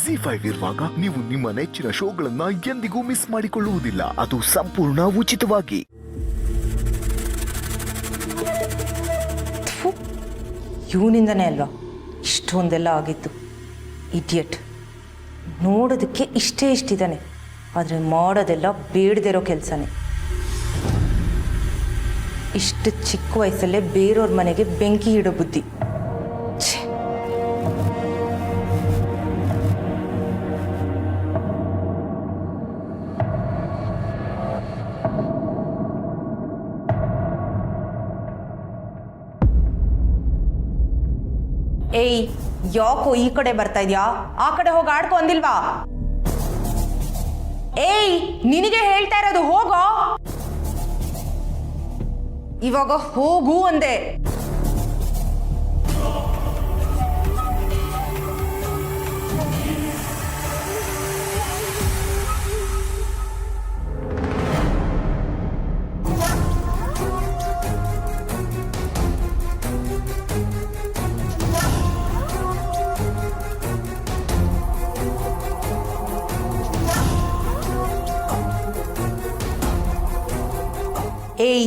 ಜಿ5 ಇರುವಾಗ ನೀವು ನಿಮ್ಮ ನೆಚ್ಚಿನ ಶೋಗಳನ್ನ ಎಂದಿಗೂ ಮಿಸ್ ಮಾಡಿಕೊಳ್ಳುವುದಿಲ್ಲ. ಅದು ಸಂಪೂರ್ಣ ಉಚಿತವಾಗಿ. ಇವನಿಂದನೇ ಅಲ್ವಾ ಇಷ್ಟೊಂದೆಲ್ಲ ಆಗಿತ್ತು. ಇಡಿಯಟ್. ನೋಡೋದಕ್ಕೆ ಇಷ್ಟಿದ್ದಾನೆ, ಆದರೆ ಮಾಡೋದೆಲ್ಲ ಬೇಡದಿರೋ ಕೆಲಸನೇ. ಇಷ್ಟು ಚಿಕ್ಕ ವಯಸ್ಸಲ್ಲೇ ಬೇರೆಯವ್ರ ಮನೆಗೆ ಬೆಂಕಿ ಇಡೋ ಬುದ್ಧಿ. ಏಯ್, ಯಾಕೋ ಈ ಕಡೆ ಬರ್ತಾ ಇದ್ಯಾ? ಆ ಕಡೆ ಹೋಗಿ ಆಡ್ಕೊ ಅಂದಿಲ್ವಾ? ಏಯ್, ನಿನಗೆ ಹೇಳ್ತಾ ಇರೋದು ಹೋಗೋ. ಇವಾಗ ಹೋಗು ಅಂದೆ. ಏಯ್,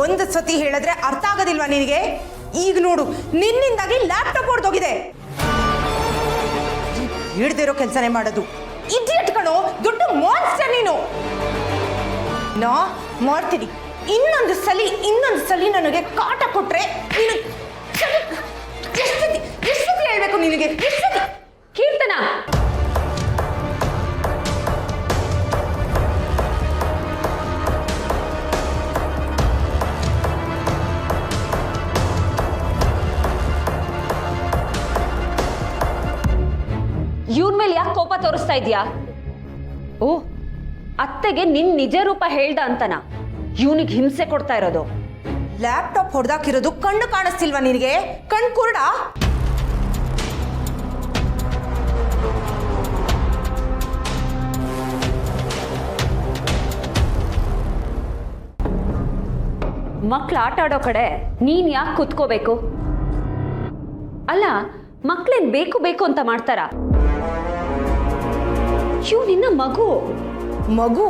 ಒಂದು ಸತಿ ಹೇಳಿದ್ರೆ ಅರ್ಥ ಆಗೋದಿಲ್ವಾ ನಿನಗೆ? ಈಗ ನೋಡು, ನಿನ್ನಿಂದಾಗಿ ಲ್ಯಾಪ್ಟಾಪ್ ಹೊಡೆದೋಗಿದೆ. ಹಿಡ್ದಿರೋ ಕೆಲಸನೇ ಮಾಡೋದು. ಇಡಿಯಟ್ ಕಣೋ, ದೊಡ್ಡ ಮಾನ್ಸ್ಟರ್ ನೀನು. ನಾ ಮಾಡ್ತೀನಿ. ಇನ್ನೊಂದು ಸಲಿ ನನಗೆ ಕಾಟ ಕೊಟ್ರೆ ನೀನು ಎಷ್ಟು ಸತಿ ಹೇಳ್ಬೇಕು ನಿನಗೆ? ಕೀರ್ತನ, ಇವನ್ ಮೇಲೆ ಯಾಕೆ ಕೋಪ ತೋರಿಸ್ತಾ ಇದೀಯಾ? ಓ, ಅತ್ತೆಗೆ ನಿನ್ ನಿಜ ರೂಪ ಹೇಳ್ದ ಅಂತನಾ ಇವನಿಗೆ ಹಿಂಸೆ ಕೊಡ್ತಾ ಇರೋದು? ಲ್ಯಾಪ್ಟಾಪ್ ಹೊಡೆದಾಕಿರೋದು ಕಣ್ಣು ಕಾಣಿಸ್ತಿಲ್ವಾ ನಿನಗೆ? ಕಣ್ ಕುರುಡ? ಮಕ್ಳು ಆಟ ಆಡೋ ಕಡೆ ನೀನ್ ಯಾಕೆ ಕುತ್ಕೋಬೇಕು? ಅಲ್ಲ, ಮಕ್ಳೇನ್ ಬೇಕು ಬೇಕು ಅಂತ ಮಾಡ್ತಾರ? ಇವ್ ನಿನ್ನ ಮಗು.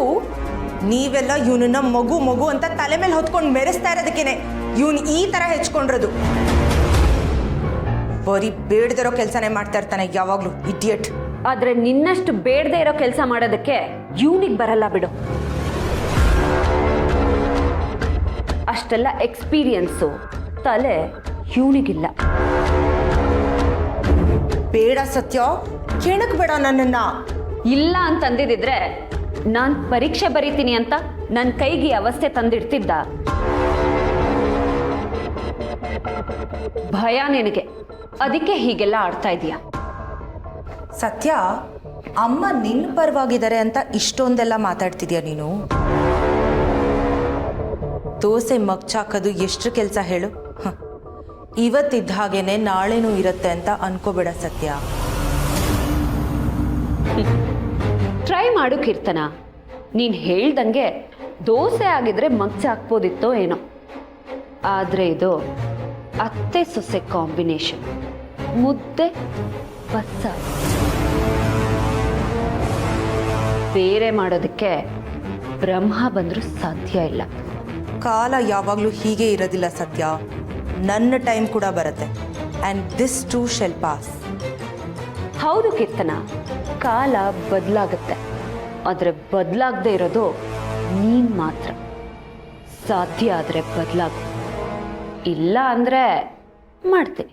ನೀವೆಲ್ಲ ಇವನನ್ನ ಮಗು ಅಂತ ತಲೆ ಮೇಲೆ ಹೊತ್ಕೊಂಡು ಮೆರೆಸ್ತಾ ಇರೋದಕ್ಕೇನೆ ಇವನು ಈ ತರ ಹೆಚ್ಕೊಂಡಿರೋದು. ಬರೀ ಬೇಡದಿರೋ ಕೆಲಸನೇ ಮಾಡ್ತಾ ಇರ್ತಾನೆ ಯಾವಾಗ್ಲೂ, ಇಡಿಯಟ್. ಆದ್ರೆ ನಿನ್ನಷ್ಟು ಬೇಡದೇ ಇರೋ ಕೆಲಸ ಮಾಡೋದಕ್ಕೆ ಇವನಿಗೆ ಬರಲ್ಲ ಬಿಡು. ಅಷ್ಟೆಲ್ಲ ಎಕ್ಸ್ಪೀರಿಯನ್ಸು ತಲೆ ಇವನಿಗಿಲ್ಲ. ಬೇಡ ಸತ್ಯ, ಕೆಣಕ್ ಬೇಡ ನನ್ನನ್ನ. ಇಲ್ಲ ಅಂತಂದಿದ್ರೆ ನಾನು ಪರೀಕ್ಷೆ ಬರೀತೀನಿ ಅಂತ ನನ್ನ ಕೈಗೆ ಅವಸ್ಥೆ ತಂದಿಡ್ತಿದ್ದ? ಭಯ ನಿನಗೆ, ಅದಕ್ಕೆ ಹೀಗೆಲ್ಲ ಆಡ್ತಾ ಇದೀಯ. ಸತ್ಯ, ಅಮ್ಮ ನಿನ್ನ ಪರವಾಗಿದ್ದಾರೆ ಅಂತ ಇಷ್ಟೊಂದೆಲ್ಲ ಮಾತಾಡ್ತಿದ್ಯಾ ನೀನು? ದೋಸೆ ಮಗ್ಚಾಕೋದು ಎಷ್ಟು ಕೆಲಸ ಹೇಳು? ಇವತ್ತಿದ್ದ ಹಾಗೇನೆ ನಾಳೆನೂ ಇರುತ್ತೆ ಅಂತ ಅನ್ಕೋಬೇಡ ಸತ್ಯ. ಟ್ರೈ ಮಾಡು ಕೀರ್ತನ. ನೀನು ಹೇಳ್ದಂಗೆ ದೋಸೆ ಆಗಿದ್ರೆ ಮಗ್ಚ ಹಾಕ್ಬೋದಿತ್ತೋ ಏನೋ. ಆದರೆ ಇದು ಅತ್ತೆ ಸೊಸೆ ಕಾಂಬಿನೇಷನ್, ಮುದ್ದೆ ಬಸ್ಸಾರು. ಬೇರೆ ಮಾಡೋದಕ್ಕೆ ಬ್ರಹ್ಮ ಬಂದರೂ ಸಾಧ್ಯ ಇಲ್ಲ. ಕಾಲ ಯಾವಾಗಲೂ ಹೀಗೆ ಇರೋದಿಲ್ಲ ಸತ್ಯ. ನನ್ನ ಟೈಮ್ ಕೂಡ ಬರುತ್ತೆ. And this two shall pass. ಹೌದು ಕೀರ್ತನ, ಕಾಲ ಬದಲಾಗುತ್ತೆ. ಆದರೆ ಬದಲಾಗದೆ ಇರೋದು ನೀನು ಮಾತ್ರ. ಸಾಧ್ಯ ಆದರೆ ಬದಲಾಗ, ಇಲ್ಲ ಅಂದರೆ ಮಾಡ್ತೀನಿ.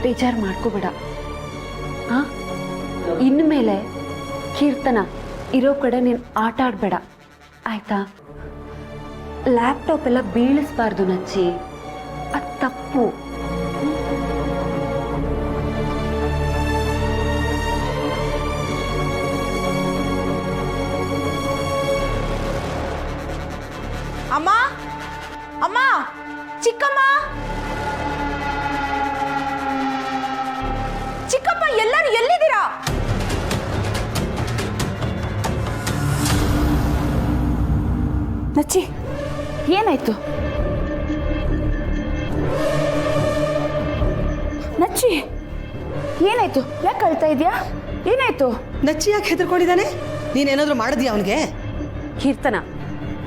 ಬೇಜಾರು ಮಾಡ್ಕೋಬೇಡ. ಇನ್ಮೇಲೆ ಕೀರ್ತನ ಇರೋ ಕಡೆ ನೀನು ಆಟ ಆಡಬೇಡ, ಆಯ್ತಾ? ಲ್ಯಾಪ್ಟಾಪ್ ಎಲ್ಲ ಬೀಳಿಸ್ಬಾರ್ದು ನಚ್ಚಿ, ಅದು ತಪ್ಪು. ಅಮ್ಮ, ಅಮ್ಮ, ಚಿಕ್ಕಮ್ಮ. ನಚ್ಚಿ ಏನಾಯ್ತು? ನಚ್ಚಿ ಏನಾಯ್ತು? ಯಾಕೆ ಅಳ್ತಾ ಇದೆಯಾ? ಏನಾಯ್ತು? ನಚ್ಚಿ ಯಾಕೆ ಹೆದರ್ಕೊಂಡಿದ್ದಾನೆ? ನೀನೇನಾದ್ರೂ ಮಾಡಿದ್ಯಾ ಅವನಿಗೆ? ಕೀರ್ತನ,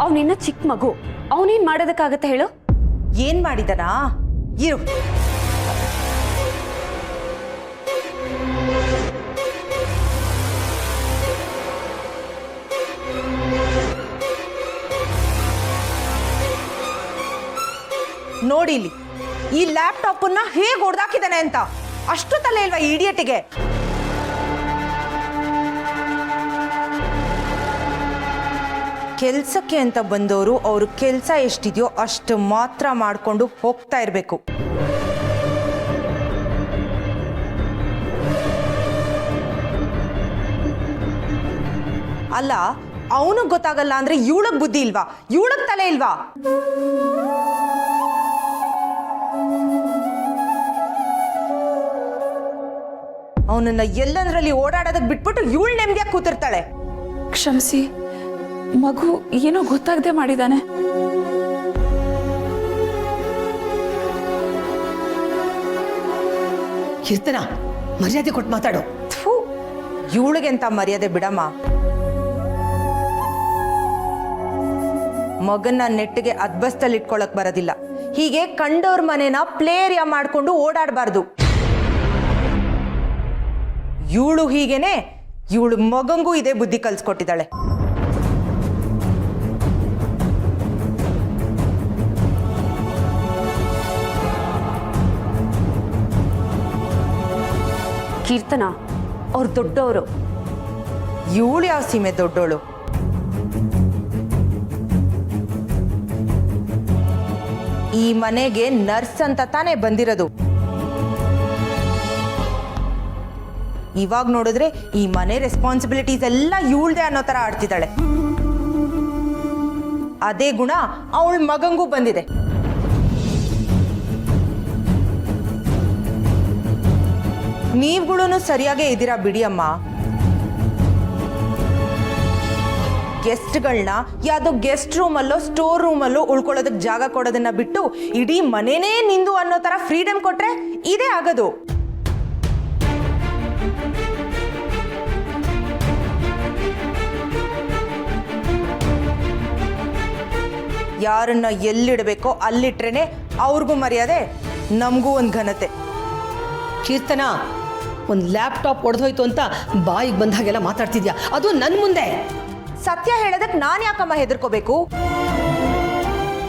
ಅವನಿನ್ನ ಚಿಕ್ಕ ಮಗು, ಅವನೇನ್ ಮಾಡೋದಕ್ಕಾಗತ್ತೆ ಹೇಳು? ಏನ್ ಮಾಡಿದನಾ? ಇರು. ನೋಡಿ ಇಲ್ಲಿ, ಈ ಲ್ಯಾಪ್ಟಾಪ್ ಅನ್ನ ಹೇಗೆ ಹೊಡೆದಾಕಿದ್ದಾನೆ ಅಂತ. ಅಷ್ಟು ತಲೆ ಇಲ್ವಾ ಈ ಇಡಿಯಟಿಗೆ? ಕೆಲ್ಸಕ್ಕೆ ಅಂತ ಬಂದವರು ಅವ್ರ ಕೆಲಸ ಎಷ್ಟಿದೆಯೋ ಅಷ್ಟು ಮಾತ್ರ ಮಾಡಿಕೊಂಡು ಹೋಗ್ತಾ ಇರಬೇಕು. ಅಲ್ಲ, ಅವನಿಗೆ ಗೊತ್ತಾಗಲ್ಲ ಅಂದ್ರೆ ಇವಳಗ್ ಬುದ್ಧಿ ಇಲ್ವಾ? ಇವಳಗ್ ತಲೆ ಇಲ್ವಾ? ಅವನನ್ನ ಎಲ್ಲಂದ್ರಲ್ಲಿ ಓಡಾಡೋದಕ್ಕೆ ಬಿಟ್ಬಿಟ್ಟು ಇವಳು ನೆಮ್ಮದಿಯಾಗಿ ಕೂತಿರ್ತಾಳೆ. ಕ್ಷಮಿಸಿ, ಮಗು ಏನೋ ಗೊತ್ತಾಗದೆ ಮಾಡಿದಾನೆ. ಕೀರ್ತನ, ಮರ್ಯಾದೆ ಕೊಟ್ಟು ಮಾತಾಡು. ಇವಳಿಗೆ ಅಂತ ಮರ್ಯಾದೆ ಬಿಡಮ್ಮ. ಮಗನ್ನ ನೆಟ್ಟಿಗೆ ಅದ್ಬಸ್ತಲ್ಲಿ ಇಟ್ಕೊಳಕ್ ಬರೋದಿಲ್ಲ. ಹೀಗೆ ಕಂಡವ್ರ ಮನೆನ ಪ್ಲೇ ಏರಿಯಾ ಮಾಡ್ಕೊಂಡು ಓಡಾಡಬಾರ್ದು. ಇವಳು ಹೀಗೇನೆ ಇವಳು ಮಗಂಗೂ ಇದೇ ಬುದ್ಧಿ ಕಲ್ಸ್ಕೊಟ್ಟಿದ್ದಾಳೆ. ಕೀರ್ತನ, ಅವ್ರು ದೊಡ್ಡವರು. ಇವಳು ಯಾವ ಸೀಮೆ ದೊಡ್ಡೋಳು? ಈ ಮನೆಗೆ ನರ್ಸ್ ಅಂತ ತಾನೇ ಬಂದಿರೋದು. ಇವಾಗ ನೋಡಿದ್ರೆ ಈ ಮನೆ ರೆಸ್ಪಾನ್ಸಿಬಿಲಿಟೀಸ್ ಎಲ್ಲ ಇವಳ್ದೆ ಅನ್ನೋ ತರ ಆಡ್ತಿದ್ದಾಳೆ. ಅದೇ ಗುಣ ಅವಳ ಮಗಂಗೂ ಬಂದಿದೆ. ನೀವುಗಳು ಸರಿಯಾಗೇ ಇದ್ದೀರಾ ಬಿಡಿ ಅಮ್ಮ. ಗೆಸ್ಟ್ಗಳನ್ನ ಯಾವುದೋ ಗೆಸ್ಟ್ ರೂಮಲ್ಲೋ ಸ್ಟೋರ್ ರೂಮಲ್ಲೋ ಉಳ್ಕೊಳ್ಳೋದಕ್ಕೆ ಜಾಗ ಕೊಡೋದನ್ನ ಬಿಟ್ಟು ಇಡೀ ಮನೆನೇ ನಿಂದು ಅನ್ನೋ ತರ ಫ್ರೀಡಮ್ ಕೊಟ್ರೆ ಇದೇ ಆಗೋದು. ಯಾರನ್ನ ಎಲ್ಲಿಡಬೇಕೋ ಅಲ್ಲಿಟ್ರೇನೆ ಅವ್ರಿಗೂ ಮರ್ಯಾದೆ, ನಮಗೂ ಒಂದು ಘನತೆ. ಕೀರ್ತನ, ಒಂದು ಲ್ಯಾಪ್ಟಾಪ್ ಒಡೆದೋಯ್ತು ಅಂತ ಬಾಯಿಗೆ ಬಂದಾಗೆಲ್ಲ ಮಾತಾಡ್ತಿದ್ಯಾ, ಅದು ನನ್ನ ಮುಂದೆ. ಸತ್ಯ ಹೇಳೋದಕ್ಕೆ ನಾನು ಯಾಕಮ್ಮ ಹೆದರ್ಕೋಬೇಕು?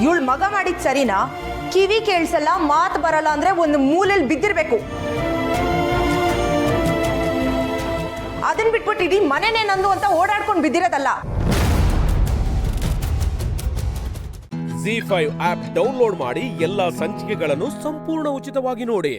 ಇವಳು ಮಗ ಮಾಡಿದ್ ಸರಿನಾ? ಕಿವಿ ಕೇಳಿಸಲ್ಲ, ಮಾತು ಬರಲ್ಲ ಅಂದ್ರೆ ಒಂದು ಮೂಲೆಯಲ್ಲಿ ಬಿದ್ದಿರ್ಬೇಕು. ಅದನ್ನ ಬಿಟ್ಬಿಟ್ಟು ಇಡೀ ಮನೆನೇ ನಂದು ಅಂತ ಓಡಾಡ್ಕೊಂಡು ಬಿದ್ದಿರೋದಲ್ಲ. ZEE5 ಆಪ್ ಡೌನ್ಲೋಡ್ ಮಾಡಿ ಎಲ್ಲಾ ಸಂಚಿಕೆಗಳನ್ನು ಸಂಪೂರ್ಣ ಉಚಿತವಾಗಿ ನೋಡಿ.